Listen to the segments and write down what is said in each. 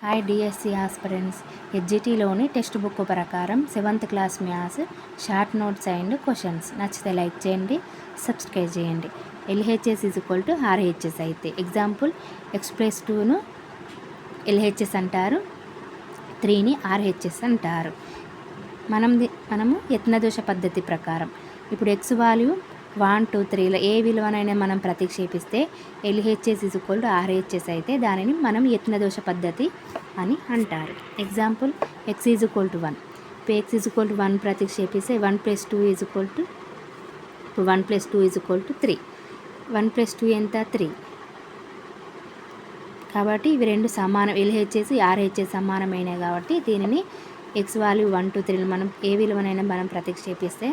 Hi DSC aspirants. హెచ్జిటిలోని textbook ప్రకారం 7th class maths short notes and questions నచ్చితే like చేయండి, subscribe చేయండి. LHS = RHS అయితే ఎగ్జాంపుల్ X+2ను LHS అంటారు, 3ని RHS అంటారు. మనము యత్నదోష పద్ధతి ప్రకారం ఇప్పుడు X వాల్యూ 1, 2, 3ల ఏ విలువనైనా మనం ప్రతిక్షేపిస్తే LHS = RHS అయితే దానిని మనం యత్నదోష పద్ధతి అని అంటారు. Example X = 1. ఇప్పుడు X = 1 ప్రతిక్షేపిస్తే 1 + 2 ఇప్పుడు 1 + 2 = 3. 1 + 2 ఎంత? 3. కాబట్టి ఇవి రెండు సమానం. LHS RHS సమానమైనవి కాబట్టి దీనిని X వాల్యూ 1, 2, 3 మనం ఏ విలువనైనా మనం ప్రతిక్షేపిస్తే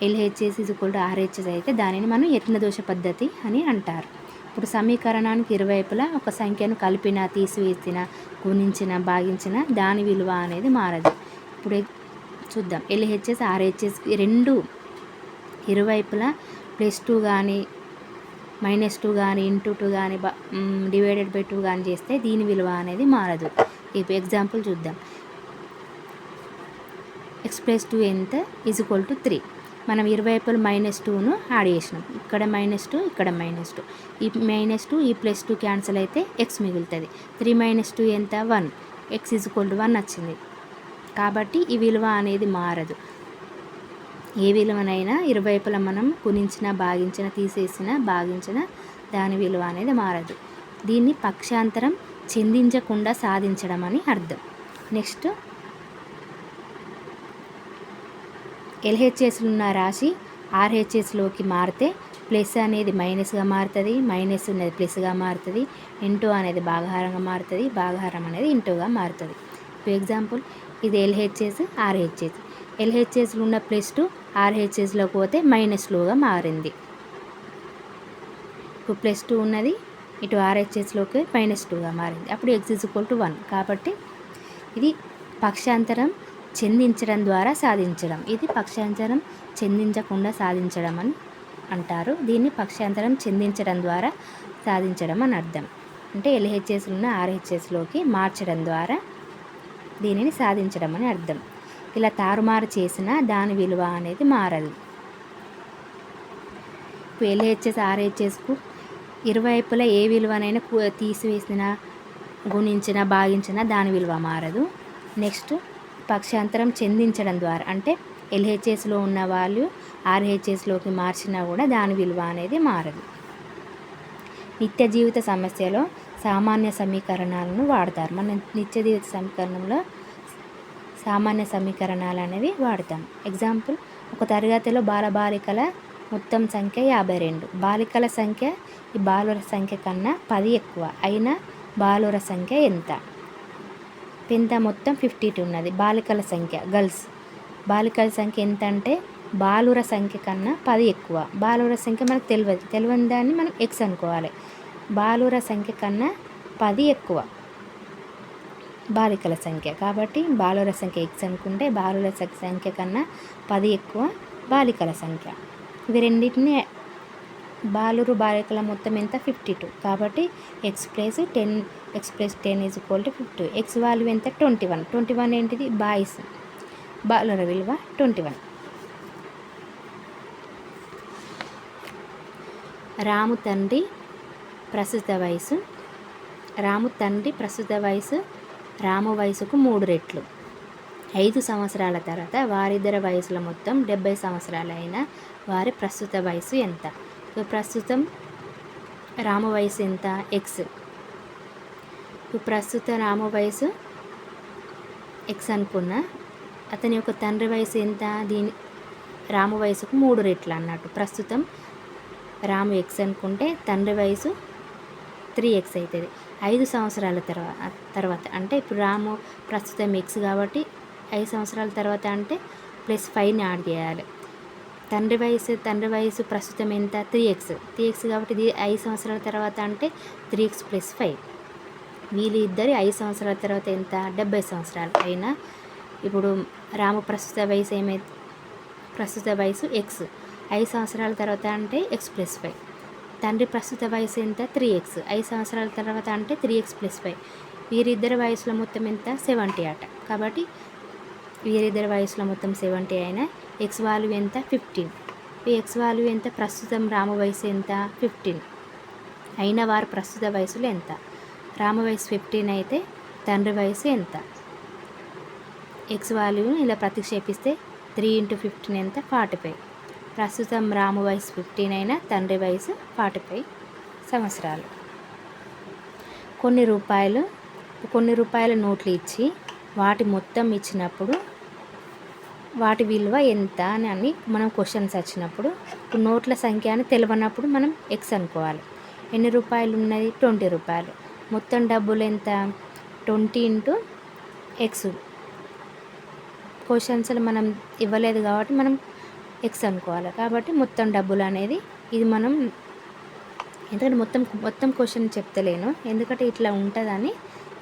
LHS = RHS అయితే దానిని మనం యత్నదోష పద్ధతి అని అంటారు. ఇప్పుడు సమీకరణానికి ఇరువైపులా ఒక సంఖ్యను కలిపినా, తీసివేసిన, గుణించిన, భాగించిన దాని విలువ అనేది మారదు. ఇప్పుడు చూద్దాం. LHS RHS రెండు ఇరువైపులా +2 కానీ -2 కానీ ×2 కానీ ÷ 2 కానీ చేస్తే దీని విలువ అనేది మారదు. ఇప్పుడు ఎగ్జాంపుల్ చూద్దాం. X+2 ఎంత? = 3. మనం ఇరువైపులు -2ను యాడ్ చేసినాం. ఇక్కడ -2, ఇక్కడ -2. ఈ -2 ఈ +2 క్యాన్సిల్ అయితే X మిగులుతుంది. 3 - 2 ఎంత? 1. X = 1 వచ్చింది. కాబట్టి ఈ విలువ అనేది మారదు. ఏ విలువనైనా ఇరువైపులా మనం గుణించిన, భాగించిన, తీసేసిన, భాగించిన దాని విలువ అనేది మారదు. దీన్ని పక్షాంతరం చెందించకుండా సాధించడం అని అర్థం. నెక్స్ట్ LHSలో ఉన్న రాశి RHSలోకి మారితే ప్లస్ అనేది మైనస్గా మారుతుంది, మైనస్ అనేది ప్లస్గా మారుతుంది, ఇంటూ అనేది భాగహారంగా మారుతుంది, భాగహారం అనేది ఇంటూగా మారుతుంది. ఫర్ ఎగ్జాంపుల్ ఇది LHS RHS. LHSలో ఉన్న +2 RHSలోకి పోతే -2గా మారింది. ఇప్పుడు +2 ఉన్నది ఇటు RHSలోకి -2గా మారింది. అప్పుడు X = 1. కాబట్టి ఇది పక్షాంతరం చెందించడం ద్వారా సాధించడం. ఇది పక్షాంతరం చెందించకుండా సాధించడం అని అంటారు. దీన్ని పక్షాంతరం చెందించడం ద్వారా సాధించడం అని అర్థం. అంటే LHSలో ఉన్న RHSలోకి మార్చడం ద్వారా దీనిని సాధించడం అని అర్థం. ఇలా తారుమారు చేసినా దాని విలువ అనేది మారదు. ఇప్పుడు LHS RHSకు ఇరువైపులా ఏ విలువనైనా తీసివేసినా, గుణించిన, భాగించిన దాని విలువ మారదు. నెక్స్ట్ పక్షాంతరం చెందించడం ద్వారా అంటే LHSలో ఉన్న వాల్యూ RHSలోకి మార్చినా కూడా దాని విలువ అనేది మారదు. నిత్య జీవిత సమస్యలో సామాన్య సమీకరణాలను వాడతారు. మన నిత్య జీవిత సమీకరణంలో సామాన్య సమీకరణాలు అనేవి వాడతాం. ఎగ్జాంపుల్ ఒక తరగతిలో బాలబాలికల మొత్తం సంఖ్య 52. బాలికల సంఖ్య ఈ బాలుర సంఖ్య కన్నా 10 ఎక్కువ అయినా బాలుర సంఖ్య ఎంత? పెంత మొత్తం 52 ఉన్నది. బాలికల సంఖ్య గర్ల్స్ బాలికల సంఖ్య ఎంత అంటే బాలుర సంఖ్య కన్నా 10 ఎక్కువ. బాలుర సంఖ్య మనకు తెలియని దాన్ని మనం X అనుకోవాలి. బాలుర సంఖ్య కన్నా 10 ఎక్కువ బాలికల సంఖ్య. కాబట్టి బాలుర సంఖ్య X అనుకుంటే బాలుర సంఖ్య కన్నా 10 ఎక్కువ బాలికల సంఖ్య. ఇవి రెండింటిని బాలురు బాలికల మొత్తం ఎంత? 52. కాబట్టి X + 10 = 52. X వాల్యూ ఎంత? 21. 21 ఏంటిది? బాయ్స్ బాలుర విలువ 21. రాము తండ్రి ప్రస్తుత వయసు రాము వయసుకు 3 రెట్లు. 5 సంవత్సరాల తర్వాత వారిద్దరి వయసుల మొత్తం 70 సంవత్సరాలు అయిన వారి ప్రస్తుత వయసు ఎంత? ప్రస్తుతం రాము వయసు ఎంత? X. ప్రస్తుత రాము వయసు X అనుకున్న అతని యొక్క తండ్రి వయసు ఎంత? రాము వయసుకు 3 రెట్లు అన్నట్టు. ప్రస్తుతం రాము X అనుకుంటే తండ్రి వయసు 3X అవుతుంది. 5 సంవత్సరాల తర్వాత అంటే ఇప్పుడు రాము ప్రస్తుతం X కాబట్టి 5 సంవత్సరాల తర్వాత అంటే +5ని యాడ్ చేయాలి. తండ్రి వయసు ప్రస్తుతం ఎంత? 3X కాబట్టి ఇది 5 సంవత్సరాల తర్వాత అంటే 3X + 5. వీళ్ళిద్దరి 5 సంవత్సరాల తర్వాత ఎంత? 70 సంవత్సరాలు అయినా ఇప్పుడు రాము ప్రస్తుత వయసు X. 5 సంవత్సరాల తర్వాత అంటే X + 5. తండ్రి ప్రస్తుత వయసు ఎంత? 3X. 5 సంవత్సరాల తర్వాత అంటే 3X + 5. వీరిద్దరి వయసుల మొత్తం ఎంత 70 అట. కాబట్టి వీరిద్దరి వయసుల మొత్తం 70 అయినా ఎక్స్ వాల్యూ ఎంత 15. ఈ ఎక్స్ వాల్యూ ఎంత, ప్రస్తుతం రాము వయసు ఎంత 15 అయిన వారి ప్రస్తుత వయసులో ఎంత. రాము వయసు 15 అయితే తండ్రి వయసు ఎంత. ఎక్స్ వాల్యూని ఇలా ప్రతిక్షేపిస్తే 3 × 15 ఎంత 45. ప్రస్తుతం రాము వయసు 15 అయినా తండ్రి వయసు 45 సంవత్సరాలు. కొన్ని రూపాయల నోట్లు ఇచ్చి వాటి మొత్తం ఇచ్చినప్పుడు వాటి విలువ ఎంత అని మనం క్వశ్చన్స్ వచ్చినప్పుడు నోట్ల సంఖ్య అని తెలియనప్పుడు మనం ఎక్స్ అనుకోవాలి. ఎన్ని రూపాయలు ఉన్నది 20 రూపాయలు. మొత్తం డబ్బులు ఎంత 20 × ఎక్స్. క్వశ్చన్స్లో మనం ఇవ్వలేదు కాబట్టి మనం ఎక్స్ అనుకోవాలి. కాబట్టి మొత్తం డబ్బులు అనేది ఇది మనం, ఎందుకంటే మొత్తం క్వశ్చన్ చెప్తలేను, ఎందుకంటే ఇట్లా ఉంటుందని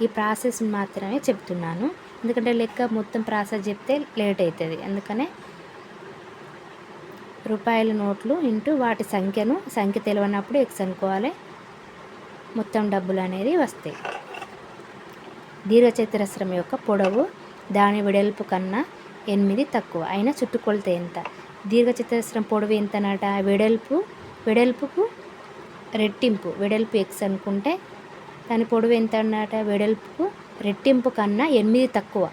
ఈ ప్రాసెస్ మాత్రమే చెప్తున్నాను. ఎందుకంటే లెక్క మొత్తం ప్రాసెస్ చెప్తే లేట్ అవుతుంది. అందుకనే రూపాయల నోట్లు ఇంటూ వాటి సంఖ్య తెలియనప్పుడు ఎక్స్ అనుకోవాలి. మొత్తం డబ్బులు అనేది వస్తాయి. దీర్ఘచతురస్రం యొక్క పొడవు దాని వెడల్పు కన్నా 8 తక్కువ అయిన చుట్టుకొలత ఎంత. దీర్ఘచతురస్రం పొడవు ఎంతనట, వెడల్పుకు రెట్టింపు. వెడల్పు ఎక్స్ అనుకుంటే దాని పొడవు ఎంత అన్నట, వెడల్పుకు రెట్టింపు కన్నా 8 తక్కువ.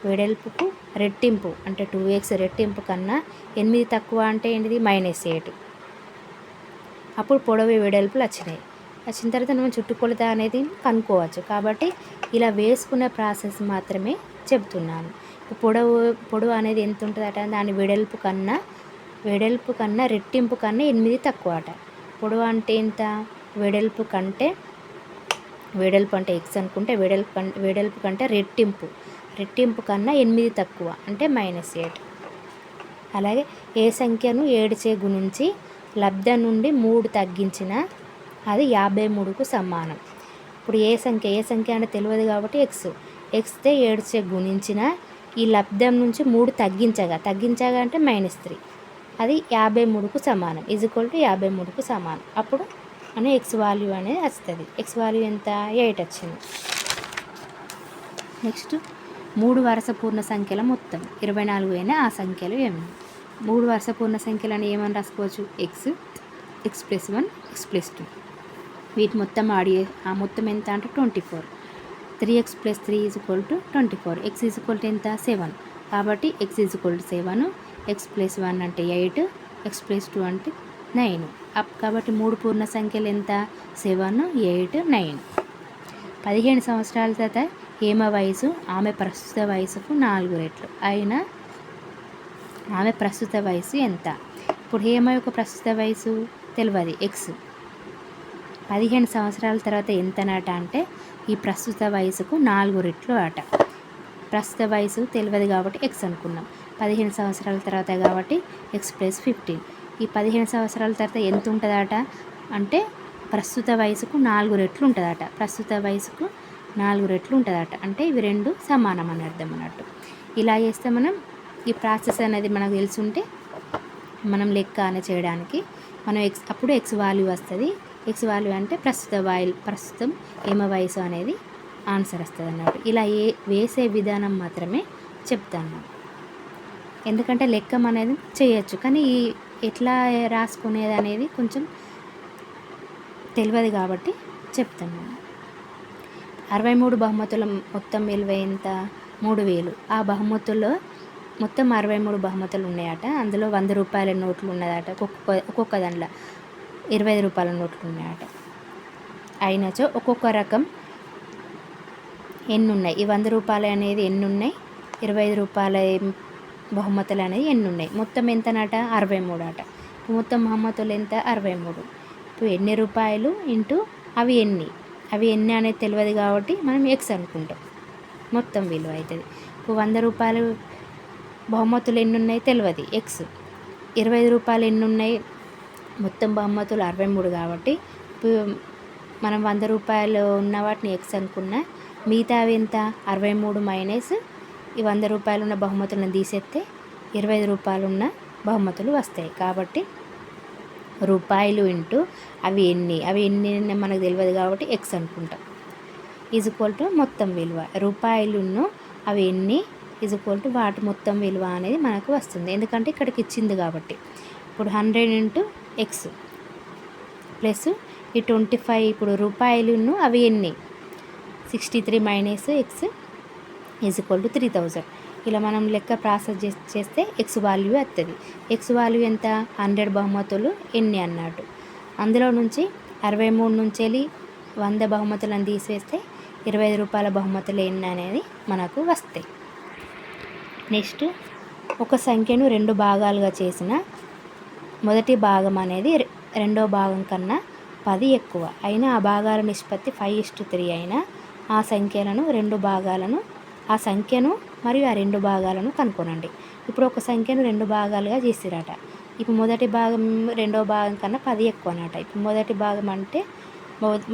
వెడల్పుకు రెట్టింపు అంటే 2x, రెట్టింపు కన్నా 8 తక్కువ అంటే ఏంటిది -8. అప్పుడు పొడవు వెడల్పులు వచ్చిన తర్వాత మనం చుట్టుకొలత అనేది కనుక్కోవచ్చు. కాబట్టి ఇలా వేసుకునే ప్రాసెస్ మాత్రమే చెప్తున్నాను. పొడవు అనేది ఎంత ఉంటుందట, దాని వెడల్పు కన్నా రెట్టింపు కన్నా 8 తక్కువ అట. పొడవు అంటే ఎంత, వెడల్పు అంటే ఎక్స్ అనుకుంటే వెడల్పు కంటే రెట్టింపు కన్నా 8 తక్కువ అంటే -8. అలాగే ఏ సంఖ్యను 7చే గుణించి లబ్ధం నుండి 3 తగ్గించిన అది 53కు సమానం. ఇప్పుడు ఏ సంఖ్య అంటే తెలియదు కాబట్టి ఎక్స్తో 7చే గుణించిన ఈ లబ్ధం నుంచి 3 తగ్గించగా అంటే -3, అది 53కు సమానం. = 53కు సమానం. అప్పుడు అనే ఎక్స్ వాల్యూ అనేది వస్తుంది. ఎక్స్ వాల్యూ ఎంత 8 వచ్చింది. నెక్స్ట్ 3 వరుస పూర్ణ సంఖ్యల మొత్తం 24 అయినా ఆ సంఖ్యలు ఏమన్నా. 3 వరుస పూర్ణ సంఖ్యలను ఏమని రాసుకోవచ్చు, x + 1 x + 2. వీటి మొత్తం ఆ మొత్తం ఎంత అంటే 24. 3x + 3 = 24. x ఎంత 7. కాబట్టి x = 7. x + 1 అంటే 8, x + 2 అంటే 9. కాబట్టి 3 పూర్ణ సంఖ్యలు ఎంత 7, 8, 9. 15 సంవత్సరాల తర్వాత హేమ వయసు ఆమె ప్రస్తుత వయసుకు 4 రెట్లు అయిన ఆమె ప్రస్తుత వయసు ఎంత. ఇప్పుడు హేమ యొక్క ప్రస్తుత వయసు తెలియదు ఎక్స్. 15 సంవత్సరాల తర్వాత ఎంతనట అంటే ఈ ప్రస్తుత వయసుకు 4 రెట్లు అట. ప్రస్తుత వయసు తెలియదు కాబట్టి ఎక్స్ అనుకున్నాం. 15 సంవత్సరాల తర్వాత కాబట్టి x + 15. ఈ 15 సంవత్సరాల తర్వాత ఎంత ఉంటుందట అంటే ప్రస్తుత వయసుకు 4 రెట్లు ఉంటుందట. అంటే ఇవి రెండు సమానం అని అర్థం అన్నట్టు. ఇలా చేస్తే మనం ఈ ప్రాసెస్ అనేది మనకు తెలుసుంటే మనం లెక్క అనేది చేయడానికి మనం అప్పుడు ఎక్స్ వాల్యూ వస్తుంది. ఎక్స్ వాల్యూ అంటే ప్రస్తుతం ఏమ వయసు అనేది ఆన్సర్ వస్తుంది అన్నట్టు. ఇలా వేసే విధానం మాత్రమే చెప్తాను. ఎందుకంటే లెక్క అనేది చేయొచ్చు, కానీ ఎట్లా రాసుకునేది అనేది కొంచెం తెలియదు కాబట్టి చెప్తున్నాను. 63 బహుమతుల మొత్తం విలువ ఎంత 3000. ఆ బహుమతుల్లో మొత్తం 63 బహుమతులు ఉన్నాయట. అందులో 100 రూపాయల నోట్లు ఉన్నదట. ఒక్కొక్క దాంట్లో 25 రూపాయల నోట్లు ఉన్నాయట. అయినచో ఒక్కొక్క రకం ఎన్ని ఉన్నాయి, ఈ 100 రూపాయలు అనేది ఎన్ని ఉన్నాయి, 25 రూపాయల బహుమతులు అనేది ఎన్ని ఉన్నాయి. మొత్తం ఎంతనట 63 అట. మొత్తం బహుమతులు ఎంత 63. ఇప్పుడు ఎన్ని రూపాయలు ఇంటూ అవి ఎన్ని అనేది తెలియదు కాబట్టి మనం ఎక్స్ అనుకుంటాం. మొత్తం విలువ అవుతుంది. ఇప్పుడు 100 రూపాయలు బహుమతులు ఎన్ని ఉన్నాయి తెలియదు ఎక్స్. 25 రూపాయలు ఎన్ని ఉన్నాయి, మొత్తం బహుమతులు 63 కాబట్టి ఇప్పుడు మనం 100 రూపాయలు ఉన్న వాటిని ఎక్స్ అనుకున్నా, మిగతావి ఎంత 63 మైనస్ ఈ 100 రూపాయలు ఉన్న బహుమతులను తీసేస్తే 25 రూపాయలు ఉన్న బహుమతులు వస్తాయి. కాబట్టి రూపాయలు ఇంటూ అవి ఎన్ని మనకు తెలియదు కాబట్టి ఎక్స్ అనుకుంటాం. మొత్తం విలువ. రూపాయలును అవి ఎన్ని వాటి మొత్తం విలువ అనేది మనకు వస్తుంది. ఎందుకంటే ఇక్కడికి ఇచ్చింది కాబట్టి. ఇప్పుడు 100 ఇంటూ ఎక్స్ ప్లస్ ఈ 25 ఇప్పుడు రూపాయలును అవి ఎన్ని 63 మైనస్ ఎక్స్ ఈజ్ 3000. ఇలా మనం లెక్క ప్రాసెస్ చేస్తే ఎక్స్ వాల్యూ వస్తుంది. ఎక్స్ వాల్యూ ఎంత 100 బహుమతులు ఎన్ని అన్నట్టు. అందులో నుంచి 63 నుంచి వెళ్ళి 100 బహుమతులను తీసివేస్తే 25 రూపాయల బహుమతులు ఎన్ని అనేది మనకు వస్తాయి. నెక్స్ట్ ఒక సంఖ్యను 2 భాగాలుగా చేసిన మొదటి భాగం అనేది రెండో భాగం కన్నా 10 ఎక్కువ అయినా ఆ భాగాల నిష్పత్తి 5:3 అయినా ఆ సంఖ్యను మరియు ఆ 2 భాగాలను కనుక్కోనండి. ఇప్పుడు ఒక సంఖ్యను 2 భాగాలుగా చేసిరట. ఇప్పుడు మొదటి భాగం రెండో భాగం కన్నా 10 ఎక్కువ అన్నట. ఇప్పుడు మొదటి భాగం అంటే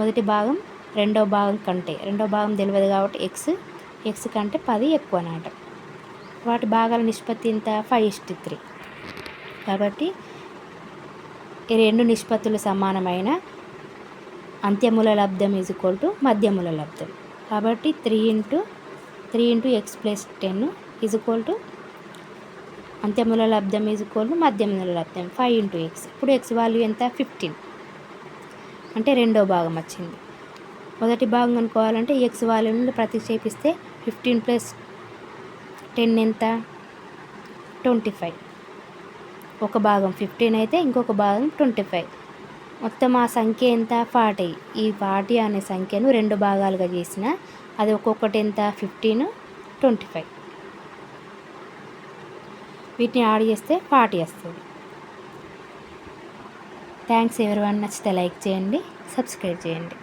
మొదటి భాగం రెండో భాగం కంటే రెండో భాగం తెలియదు కాబట్టి ఎక్స్ కంటే 10 ఎక్కువ అన్నట. వాటి భాగాల నిష్పత్తి ఎంత 5:3. కాబట్టి ఈ 2 నిష్పత్తులు సమానమైన అంత్యమూల లబ్ధం మధ్యమూల లబ్ధం. కాబట్టి 3 into X plus 10 అంత్యమూల లబ్ధం మధ్యమూల లబ్ధం 5 into X. ఇప్పుడు ఎక్స్ వాల్యూ ఎంత 15 అంటే రెండో భాగం వచ్చింది. మొదటి భాగం అనుకోవాలంటే ఎక్స్ వాల్యూని ప్రతిక్షేపిస్తే 15 ప్లస్ 10 ఎంత 25. ఒక భాగం 15 అయితే ఇంకొక భాగం 25. మొత్తం ఆ సంఖ్య ఎంత 40. ఈ 40 అనే సంఖ్యను 2 భాగాలుగా చేసిన అది ఒక్కొక్కటి ఎంత 15, 25. వీటిని యాడ్ చేస్తే 40 వస్తుంది. Thanks everyone. నచ్చితే లైక్ చేయండి, సబ్స్క్రైబ్ చేయండి.